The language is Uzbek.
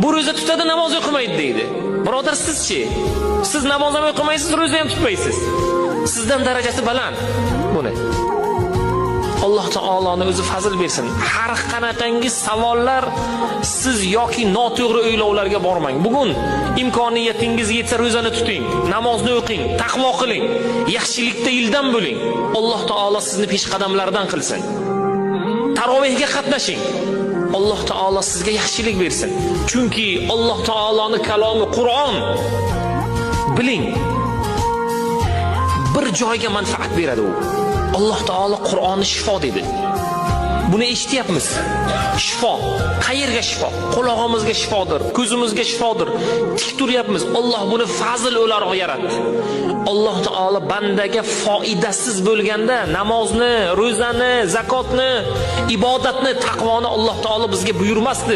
Bu ro'za tutadi, namoz o'qimaydi deydi. Birodar, sizchi? Siz namoz ham o'qimaysiz, ro'za ham tutmaysiz. Sizdan darajasi baland. Buni Alloh taoloning o'zi fazl bersin. Har qanaqangi savollar siz yoki noto'g'ri o'ylovlarga bormang. Bugun imkoniyatingiz yetsa ro'zani tuting, namozni o'qing, taqvo qiling, yaxshilikda yildan bo'ling. Alloh taolo sizni peshqadamlardan qilsin. Tarovehga qatnashing. Alloh taolo sizga yaxshilik bersin. Chunki Alloh taoloning kalomi Qur'on. Biling, bir joyga manfaat beradi u. Alloh taolo Qur'onni shifo dedi. Buni eshityapmiz. Shifo. Qayerga shifo? Quloqimizga shifodir, ko'zimizga shifodir. Tik turyapmiz. Alloh buni fazl o'laroq yaratdi. Alloh taolo bandaga foydasiz bo'lganda namozni, ro'zani, zakotni, ibodatni, taqvoni Alloh taolo bizga buyurmasdi.